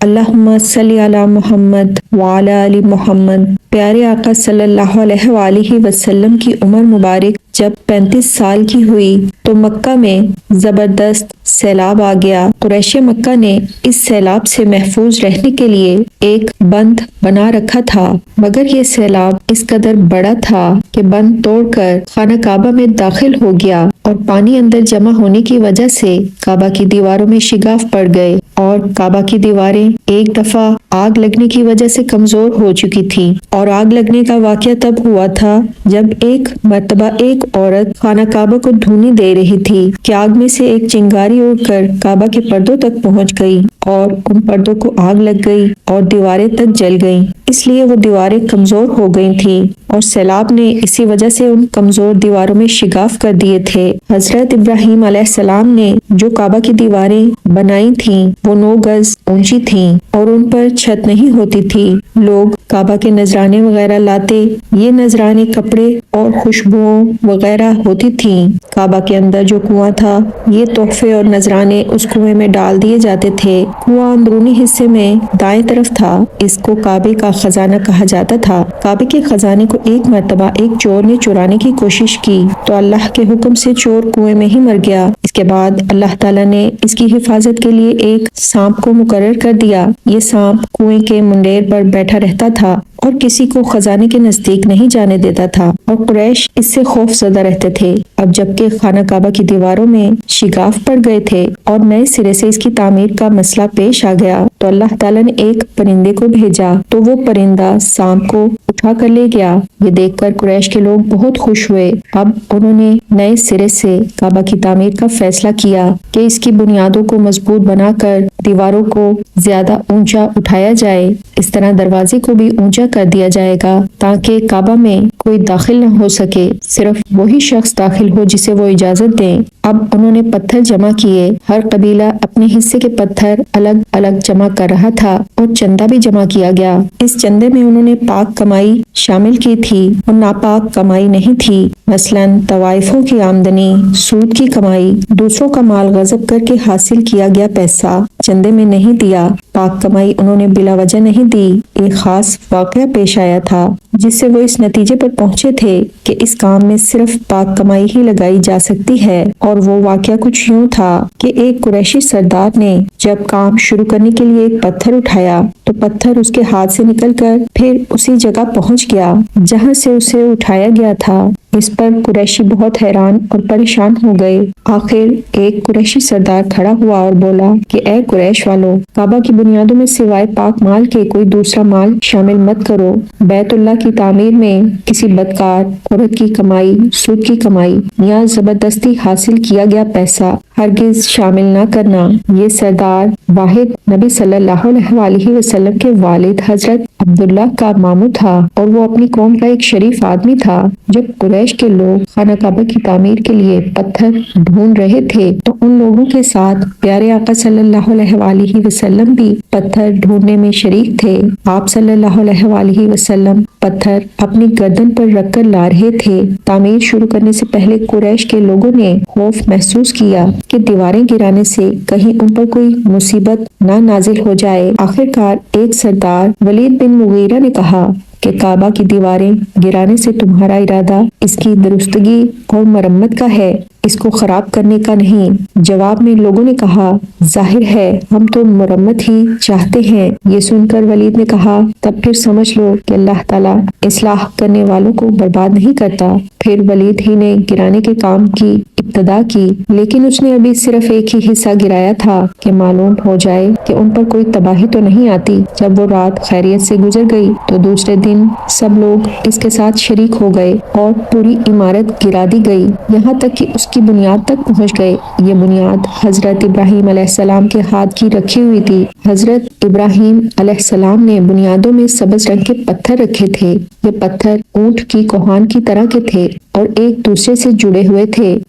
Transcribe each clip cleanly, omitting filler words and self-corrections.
اللہم صلی علی محمد وعلی آل محمد۔ پیارے آقا صلی اللہ علیہ وآلہ وسلم کی عمر مبارک جب 35 سال کی ہوئی تو مکہ میں زبردست سیلاب آ گیا۔ قریش مکہ نے اس سیلاب سے محفوظ رہنے کے لیے ایک بند بنا رکھا تھا، مگر یہ سیلاب اس قدر بڑا تھا کہ بند توڑ کر خانہ کعبہ میں داخل ہو گیا اور پانی اندر جمع ہونے کی وجہ سے کعبہ کی دیواروں میں شگاف پڑ گئے اور کعبہ کی دیواریں ایک دفعہ آگ لگنے کی وجہ سے کمزور ہو چکی تھی۔ اور آگ لگنے کا واقعہ تب ہوا تھا جب ایک مرتبہ ایک عورت خانہ کعبہ کو دھونی دے رہی تھی کہ آگ میں سے ایک چنگاری اڑ کر کعبہ کے پردوں تک پہنچ گئی اور ان پردوں کو آگ لگ گئی اور دیواریں تک جل گئیں، اس لیے وہ دیواریں کمزور ہو گئی تھیں اور سیلاب نے اسی وجہ سے ان کمزور دیواروں میں شگاف کر دیے تھے۔ حضرت ابراہیم علیہ السلام نے جو کعبہ کی دیواریں بنائی تھیں وہ 9 گز اونچی تھیں اور ان پر چھت نہیں ہوتی تھی۔ لوگ کعبہ کے نذرانے وغیرہ لاتے، یہ نذرانے کپڑے اور خوشبوؤں وغیرہ ہوتی تھیں۔ کعبہ کے اندر جو کنواں تھا، یہ تحفے اور نذرانے اس کنویں میں ڈال دیے جاتے تھے۔ کنواں اندرونی حصے میں دائیں طرف تھا، اس کو کعبے کا خزانہ کہا جاتا تھا۔ کعبے کے خزانے کو ایک مرتبہ ایک چور نے چرانے کی کوشش کی تو اللہ کے حکم سے چور کنویں میں ہی مر گیا۔ اس کے بعد اللہ تعالیٰ نے اس کی حفاظت کے لیے ایک سانپ کو مقرر کر دیا۔ یہ سانپ کنویں کے منڈیر پر بیٹھا رہتا تھا اور کسی کو خزانے کے نزدیک نہیں جانے دیتا تھا اور قریش اس سے خوف زدہ رہتے تھے۔ اب جبکہ خانہ کعبہ کی دیواروں میں شگاف پڑ گئے تھے اور نئے سرے سے اس کی تعمیر کا مسئلہ پیش آ گیا تو اللہ تعالیٰ نے ایک پرندے کو بھیجا تو وہ پرندہ سانپ کو اٹھا کر لے گیا۔ یہ دیکھ کر قریش کے لوگ بہت خوش ہوئے۔ اب انہوں نے نئے سرے سے کعبہ کی تعمیر کا فیصلہ کیا کہ اس کی بنیادوں کو مضبوط بنا کر دیواروں کو زیادہ اونچا اٹھایا جائے، اس طرح دروازے کو بھی اونچا کر دیا جائے گا تاکہ کعبہ میں کوئی داخل نہ ہو سکے، صرف وہی شخص داخل ہو جسے وہ اجازت دیں۔ اب انہوں نے پتھر جمع کیے، ہر قبیلہ اپنے حصے کے پتھر الگ الگ جمع کر رہا تھا اور چندہ بھی جمع کیا گیا۔ اس چندے میں انہوں نے پاک کمائی شامل کی تھی اور ناپاک کمائی نہیں تھی، مثلاً طوائفوں کی آمدنی، سود کی کمائی، دوسروں کا مال غصب کر کے حاصل کیا گیا پیسہ چندے میں نہیں دیا۔ پاک کمائی انہوں نے بلا وجہ نہیں دی، ایک خاص واقعہ پیش آیا تھا جس سے وہ اس نتیجے پر پہنچے تھے کہ اس کام میں صرف پاک کمائی ہی لگائی جا سکتی ہے، اور وہ واقعہ کچھ یوں تھا کہ ایک قریشی سردار نے جب کام شروع کرنے کے لیے ایک پتھر اٹھایا تو پتھر اس کے ہاتھ سے نکل کر پھر اسی جگہ پہنچ گیا جہاں سے اسے اٹھایا گیا تھا۔ اس پر قریشی بہت حیران اور پریشان ہو گئے۔ آخر ایک قریشی سردار کھڑا ہوا اور بولا کہ اے قریش والو، کعبہ کی بنیادوں میں سوائے پاک مال کے کوئی دوسرا مال شامل مت کرو۔ بیت اللہ کی تعمیر میں کسی بدکار عورت کی کمائی، سود کی کمائی یا زبردستی حاصل کیا گیا پیسہ ہرگز شامل نہ کرنا۔ یہ سردار واحد نبی صلی اللہ علیہ وآلہ وسلم کے والد حضرت عبداللہ کا ماموں تھا اور وہ اپنی قوم کا ایک شریف آدمی تھا۔ جب قریش کے لوگ خانہ کعبہ کی تعمیر کے لیے پتھر ڈھونڈ رہے تھے تو ان لوگوں کے ساتھ پیارے آقا صلی اللہ علیہ وآلہ وسلم بھی پتھر ڈھونڈنے میں شریک تھے۔ آپ صلی اللہ علیہ وآلہ وسلم پتھر اپنی گردن پر رکھ کر لا رہے تھے۔ تعمیر شروع کرنے سے پہلے قریش کے لوگوں نے خوف محسوس کیا کہ دیواریں گرانے سے کہیں ان پر کوئی مصیبت نہ نازل ہو جائے۔ آخرکار ایک سردار ولید بن مغیرہ نے کہا کہ کعبہ کی دیواریں گرانے سے تمہارا ارادہ اس کی درستگی اور مرمت کا ہے، اس کو خراب کرنے کا نہیں۔ جواب میں لوگوں نے کہا ظاہر ہے ہم تو مرمت ہی چاہتے ہیں۔ یہ سن کر ولید نے کہا تب پھر سمجھ لو کہ اللہ تعالیٰ اصلاح کرنے والوں کو برباد نہیں کرتا۔ پھر ولید ہی نے گرانے کے کام کی ابتدا کی، لیکن اس نے ابھی صرف ایک ہی حصہ گرایا تھا کہ معلوم ہو جائے کہ ان پر کوئی تباہی تو نہیں آتی۔ جب وہ رات خیریت سے گزر گئی تو دوسرے دن سب لوگ اس کے ساتھ شریک ہو گئے اور پوری عمارت گرا دی گئی، یہاں تک کہ اس کی بنیاد تک پہنچ گئے۔ یہ بنیاد حضرت ابراہیم علیہ السلام کے ہاتھ کی رکھی ہوئی تھی۔ حضرت ابراہیم علیہ السلام نے بنیادوں میں سبز رنگ کے پتھر رکھے تھے۔ یہ پتھر اونٹ کی کوہان کی طرح کے تھے اور ایک دوسرے سے جڑے ہوئے تھے۔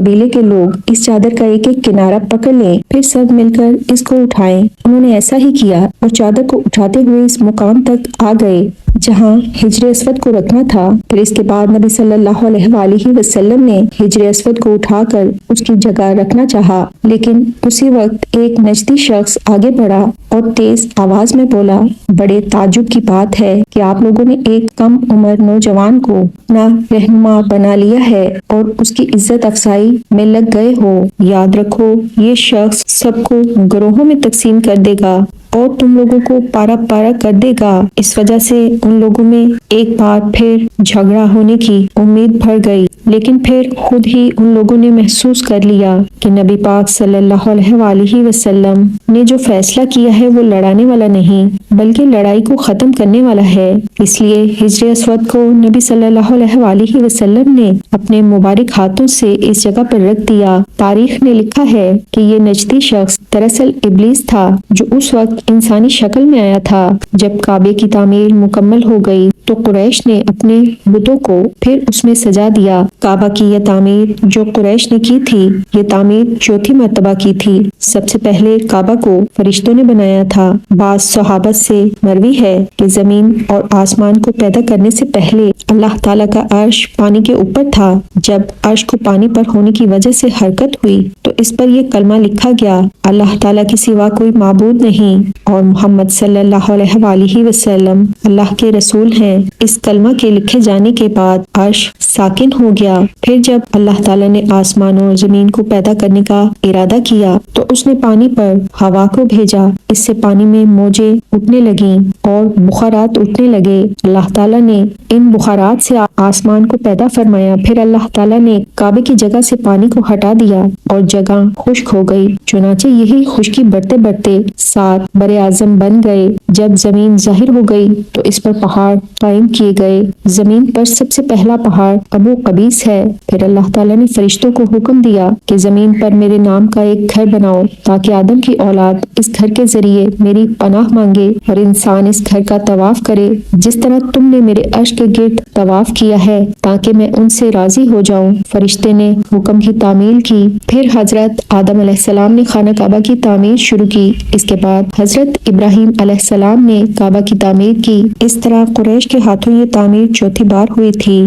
قبیلے کے لوگ اس چادر کا ایک ایک کنارہ پکڑ لیں، پھر سب مل کر اس کو اٹھائیں۔ انہوں نے ایسا ہی کیا اور چادر کو اٹھاتے ہوئے اس مقام تک آ گئے جہاں حجر اسود کو رکھنا تھا۔ پھر اس کے بعد نبی صلی اللہ علیہ وآلہ وسلم نے حجر اسود کو اٹھا کر اس کی جگہ رکھنا چاہا، لیکن اسی وقت ایک نجدی شخص آگے بڑھا اور تیز آواز میں بولا، بڑے تعجب کی بات ہے کہ آپ لوگوں نے ایک کم عمر نوجوان کو اپنا رہنما بنا لیا ہے اور اس کی عزت افزائی میں لگ گئے ہو۔ یاد رکھو، یہ شخص سب کو گروہوں میں تقسیم کر دے گا اور تم لوگوں کو پارا پارا کر دے گا۔ اس وجہ سے ان لوگوں میں ایک بار پھر جھگڑا ہونے کی امید بڑھ گئی، لیکن پھر خود ہی ان لوگوں نے محسوس کر لیا کہ نبی پاک صلی اللہ علیہ وآلہ وسلم نے جو فیصلہ کیا ہے وہ لڑانے والا نہیں بلکہ لڑائی کو ختم کرنے والا ہے۔ اس لیے حجر اسود کو نبی صلی اللہ علیہ وآلہ وسلم نے اپنے مبارک ہاتھوں سے اس جگہ پر رکھ دیا۔ تاریخ نے لکھا ہے کہ یہ نجدی شخص دراصل ابلیس تھا جو اس وقت انسانی شکل میں آیا تھا۔ جب کعبے کی تعمیر مکمل ہو گئی تو قریش نے اپنے بتوں کو پھر اس میں سجا دیا۔ کعبہ کی یہ تعمیر جو قریش نے کی تھی، یہ تعمیر چوتھی مرتبہ کی تھی۔ سب سے پہلے کعبہ کو فرشتوں نے بنایا تھا۔ بعض صحابہ سے مروی ہے کہ زمین اور آسمان کو پیدا کرنے سے پہلے اللہ تعالیٰ کا عرش پانی کے اوپر تھا۔ جب عرش کو پانی پر ہونے کی وجہ سے حرکت ہوئی تو اس پر یہ کلمہ لکھا گیا، اللہ تعالیٰ کے سوا کوئی معبود نہیں اور محمد صلی اللہ علیہ وآلہ وسلم اللہ کے رسول ہیں۔ اس کلمہ کے لکھے جانے کے بعد عرش ساکن ہو گیا۔ پھر جب اللہ تعالیٰ نے آسمان اور زمین کو پیدا کرنے کا ارادہ کیا تو اس نے پانی پر ہوا کو بھیجا۔ اس سے پانی میں موجیں اٹھنے لگیں اور بخارات اٹھنے لگے۔ اللہ تعالیٰ نے ان بخارات سے آسمان کو پیدا فرمایا۔ پھر اللہ تعالیٰ نے کعبے کی جگہ سے پانی کو ہٹا دیا اور جگہ خشک ہو گئی۔ چنانچہ یہی خشکی بڑھتے بڑھتے 7 بر اعظم بن گئے۔ جب زمین ظاہر ہو گئی تو اس پر پہاڑ قائم کیے گئے۔ زمین پر سب سے پہلا پہاڑ ابو قبیس ہے۔ پھر اللہ تعالیٰ نے فرشتوں کو حکم دیا کہ زمین پر میرے نام کا ایک گھر بناؤ تاکہ آدم کی اولاد اس گھر کے ذریعے میری پناہ مانگے اور انسان اس گھر کا طواف کرے جس طرح تم نے میرے عرش کے گرد طواف کیا ہے تاکہ میں ان سے راضی ہو جاؤں۔ فرشتے نے حکم کی تعمیل کی۔ پھر حضرت آدم علیہ السلام نے خانہ کعبہ کی تعمیر شروع کی۔ اس کے بعد حضرت ابراہیم علیہ السلام نے کعبہ کی تعمیر کی۔ اس طرح قریش کے ہاتھوں یہ تعمیر چوتھی بار ہوئی تھی۔